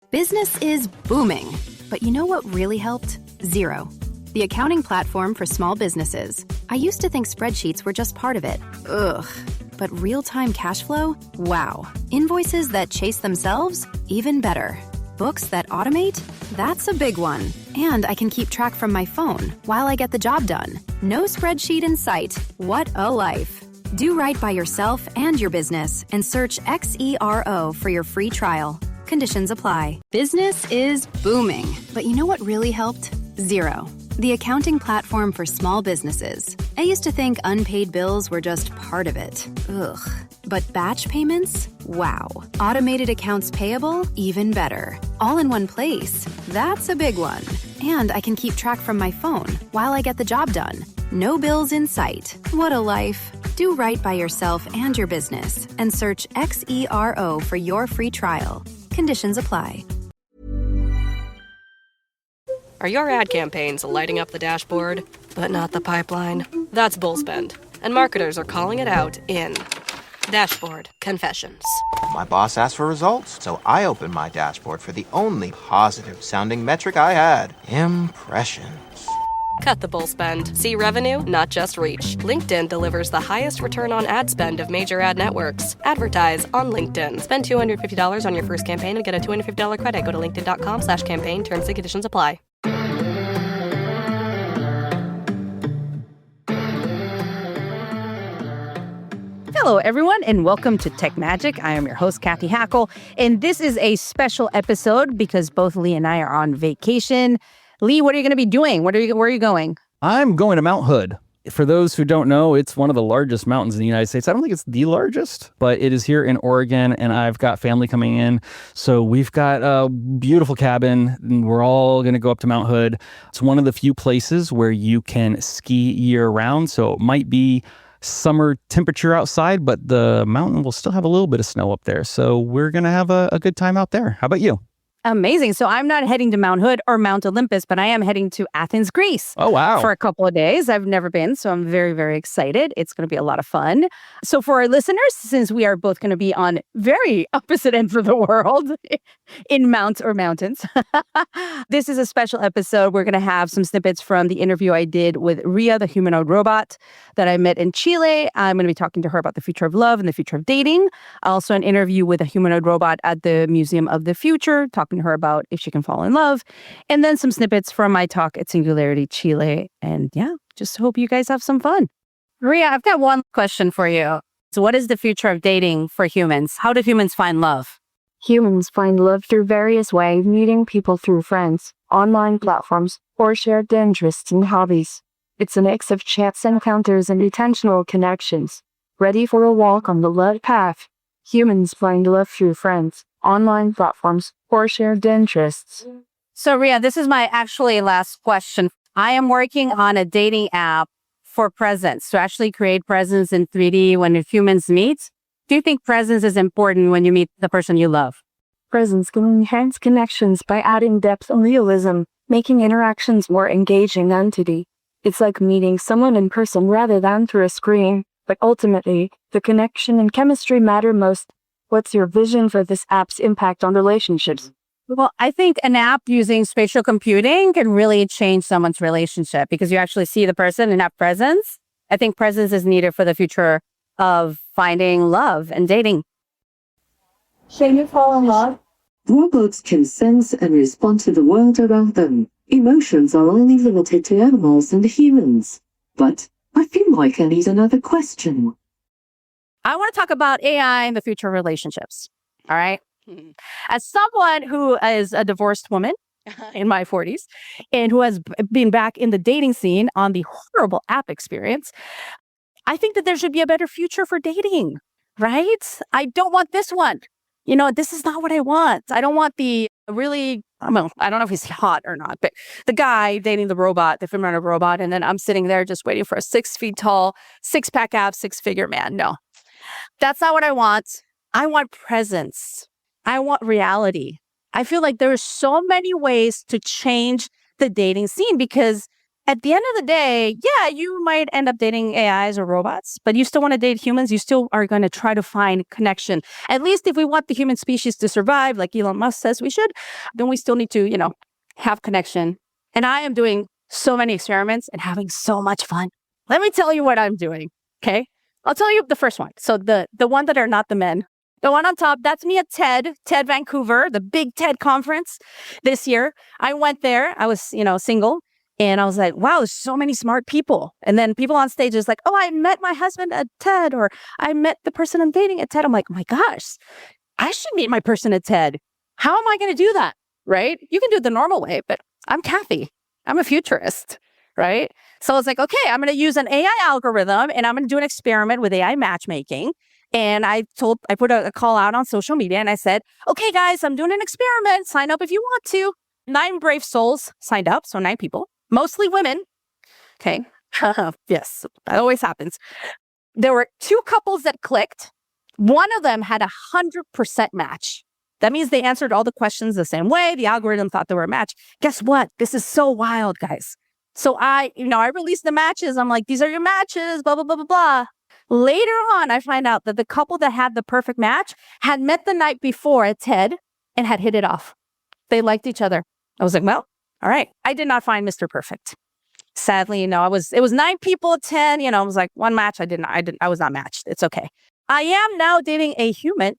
Business is booming. But you know what really helped? Xero, the accounting platform for small businesses. I used to think spreadsheets were just part of it. Ugh. But real-time cash flow? Wow. Invoices that chase themselves? Even better. Books that automate? That's a big one. And I can keep track from my phone while I get the job done. No spreadsheet in sight. What a life. Do right by yourself and your business and search Xero for your free trial. Conditions apply. Business is booming. But you know what really helped? Xero, the accounting platform for small businesses. I used to think unpaid bills were just part of it. Ugh. But batch payments? Wow. Automated accounts payable? Even better. All in one place. That's a big one. And I can keep track from my phone while I get the job done. No bills in sight. What a life. Do right by yourself and your business and search Xero for your free trial. Conditions apply. Are your ad campaigns lighting up the dashboard, but not the pipeline? That's bullspend, and marketers are calling it out in Dashboard Confessions. My boss asked for results, so I opened my dashboard for the only positive-sounding metric I had: impressions. Cut the bull spend. See revenue, not just reach. LinkedIn delivers the highest return on ad spend of major ad networks. Advertise on LinkedIn. Spend $250 on your first campaign and get a $250 credit. Go to linkedin.com/campaign. Terms and conditions apply. Hello, everyone, and welcome to TechMagic. I am your host, Cathy Hackl, and this is a special episode because both Lee and I are on vacation. Lee, what are you going to be doing? Where are you going? I'm going to Mount Hood. For those who don't know, it's one of the largest mountains in the United States. I don't think it's the largest, but it is here in Oregon, and I've got family coming in. So we've got a beautiful cabin, and we're all going to go up to Mount Hood. It's one of the few places where you can ski year-round, so it might be summer temperature outside, but the mountain will still have a little bit of snow up there. So we're going to have a good time out there. How about you? Amazing. So I'm not heading to Mount Hood or Mount Olympus, but I am heading to Athens, Greece. Oh, wow. For a couple of days. I've never been, so I'm very, very excited. It's going to be a lot of fun. So for our listeners, since we are both going to be on very opposite ends of the world in mountains, this is a special episode. We're going to have some snippets from the interview I did with Ria, the humanoid robot that I met in Chile. I'm going to be talking to her about the future of love and the future of dating. Also an interview with a humanoid robot at the Museum of the Future, talking to her about if she can fall in love, and then some snippets from my talk at Singularity Chile. And yeah, just hope you guys have some fun. Maria, I've got one question for you. So what is the future of dating for humans? How do humans find love? Humans find love through various ways, meeting people through friends, online platforms, or shared interests and hobbies. It's a mix of chance encounters and intentional connections. Ready for a walk on the love path? Humans find love through friends, online platforms, or shared interests. So, Ria, this is my actually last question. I am working on a dating app for presence, to actually create presence in 3D when humans meet. Do you think presence is important when you meet the person you love? Presence can enhance connections by adding depth and realism, making interactions more engaging and entity. It's like meeting someone in person rather than through a screen, but ultimately, the connection and chemistry matter most. What's your vision for this app's impact on relationships? Well, I think an app using spatial computing can really change someone's relationship because you actually see the person and have presence. I think presence is needed for the future of finding love and dating. Can you fall in love? Robots can sense and respond to the world around them. Emotions are only limited to animals and humans. But I feel like I need another question. I want to talk about AI and the future of relationships. All right. As someone who is a divorced woman in my 40s and who has been back in the dating scene on the horrible app experience, I think that there should be a better future for dating, right? I don't want this one. This is not what I want. I don't want the really, I don't know if he's hot or not, but the guy dating the robot, the humanoid robot, and then I'm sitting there just waiting for a 6 feet tall, six-pack abs, six-figure man. No. That's not what I want. I want presence. I want reality. I feel like there are so many ways to change the dating scene because at the end of the day, yeah, you might end up dating AIs or robots, but you still want to date humans. You still are going to try to find connection. At least if we want the human species to survive, like Elon Musk says we should, then we still need to, have connection. And I am doing so many experiments and having so much fun. Let me tell you what I'm doing, okay? I'll tell you the first one. So the one that are not the men. The one on top, that's me at TED Vancouver, the big TED conference this year. I went there. I was, single. And I was like, wow, there's so many smart people. And then people on stage is like, oh, I met my husband at TED, or I met the person I'm dating at TED. I'm like, oh my gosh, I should meet my person at TED. How am I going to do that? Right? You can do it the normal way, but I'm Cathy. I'm a futurist, right? So I was like, okay, I'm going to use an AI algorithm and I'm going to do an experiment with AI matchmaking. And I put a call out on social media and I said, okay, guys, I'm doing an experiment. Sign up if you want to. 9 brave souls signed up. So 9 people. Mostly women. Okay. Yes, that always happens. There were 2 couples that clicked. One of them had 100% match. That means they answered all the questions the same way. The algorithm thought they were a match. Guess what? This is so wild, guys. So I released the matches. I'm like, these are your matches, blah, blah, blah, blah, blah. Later on, I find out that the couple that had the perfect match had met the night before at TED and had hit it off. They liked each other. I was like, well, all right. I did not find Mr. Perfect. Sadly, it was 9 people at 10. I was like, one match. I was not matched. It's okay. I am now dating a human.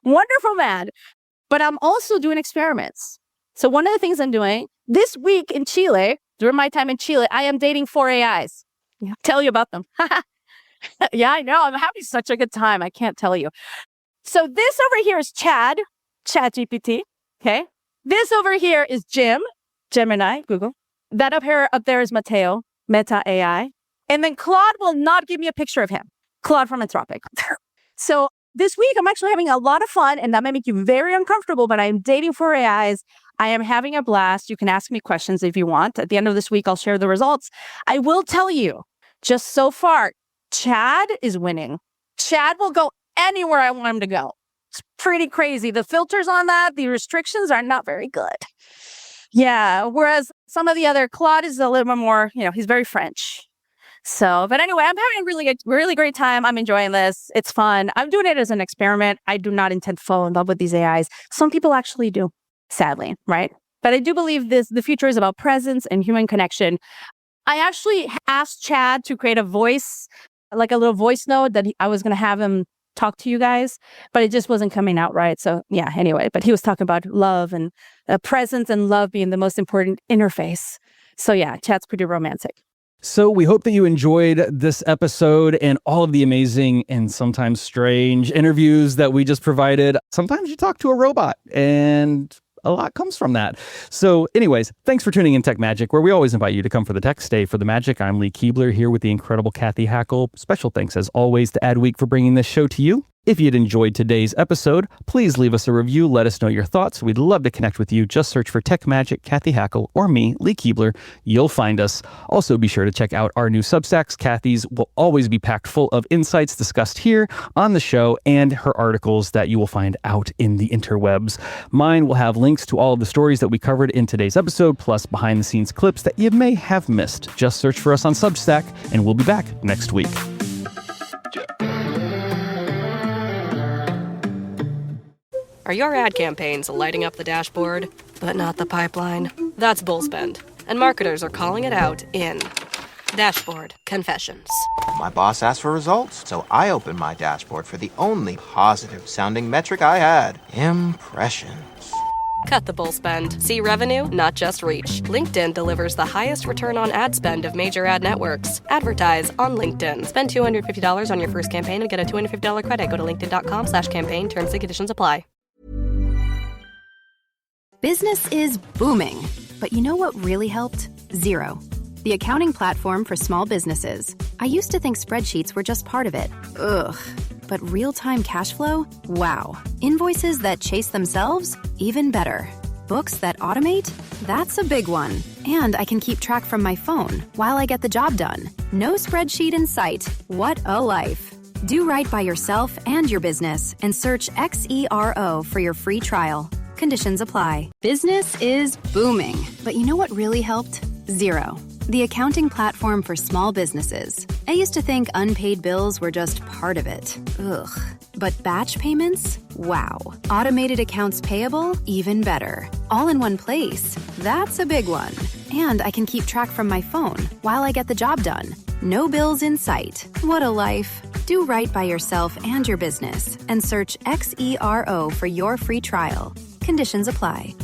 Wonderful man. But I'm also doing experiments. So one of the things I'm doing this week in Chile, during my time in Chile, I am dating 4 AIs. Yeah, tell you about them. Yeah, I know. I'm having such a good time. I can't tell you. So this over here is ChatGPT. Okay. This over here is Gemini, Google. That up there is Mateo, Meta AI. And then Claude will not give me a picture of him. Claude from Anthropic. So this week, I'm actually having a lot of fun, and that might make you very uncomfortable, but I'm dating 4 AIs. I am having a blast. You can ask me questions if you want. At the end of this week, I'll share the results. I will tell you, just so far, Chad is winning. Chad will go anywhere I want him to go. It's pretty crazy. The filters on that, the restrictions are not very good. Yeah, whereas some of the other, Claude is a little bit more, he's very French. So, but anyway, I'm having a really great time. I'm enjoying this. It's fun. I'm doing it as an experiment. I do not intend to fall in love with these AIs. Some people actually do, sadly, right? But I do believe the future is about presence and human connection. I actually asked Chad to create a voice, like a little voice note that I was going to have him talk to you guys, but it just wasn't coming out right. So yeah, anyway, but he was talking about love and presence and love being the most important interface. So yeah, Chad's pretty romantic. So we hope that you enjoyed this episode and all of the amazing and sometimes strange interviews that we just provided. Sometimes you talk to a robot and a lot comes from that. So anyways, thanks for tuning in TechMagic, where we always invite you to come for the tech, stay for the magic. I'm Lee Kebler here with the incredible Cathy Hackl. Special thanks as always to Adweek for bringing this show to you. If you'd enjoyed today's episode, please leave us a review. Let us know your thoughts. We'd love to connect with you. Just search for TechMagic, Cathy Hackl, or me, Lee Kebler. You'll find us. Also, be sure to check out our new Substacks. Cathy's will always be packed full of insights discussed here on the show and her articles that you will find out in the interwebs. Mine will have links to all of the stories that we covered in today's episode, plus behind-the-scenes clips that you may have missed. Just search for us on Substack, and we'll be back next week. Are your ad campaigns lighting up the dashboard, but not the pipeline? That's bullspend, and marketers are calling it out in Dashboard Confessions. My boss asked for results, so I opened my dashboard for the only positive-sounding metric I had: impressions. Cut the bullspend. See revenue, not just reach. LinkedIn delivers the highest return on ad spend of major ad networks. Advertise on LinkedIn. Spend $250 on your first campaign and get a $250 credit. Go to linkedin.com/campaign. Terms and conditions apply. Business is booming. But you know what really helped? Xero, the accounting platform for small businesses. I used to think spreadsheets were just part of it. Ugh. But real-time cash flow? Wow. Invoices that chase themselves? Even better. Books that automate? That's a big one. And I can keep track from my phone while I get the job done. No spreadsheet in sight. What a life. Do right by yourself and your business and search Xero for your free trial. Conditions apply. Business is booming. But you know what really helped? Xero, the accounting platform for small businesses. I used to think unpaid bills were just part of it. Ugh. But batch payments? Wow. Automated accounts payable? Even better. All in one place. That's a big one. And I can keep track from my phone while I get the job done. No bills in sight. What a life. Do right by yourself and your business and search XERO for your free trial. Conditions apply.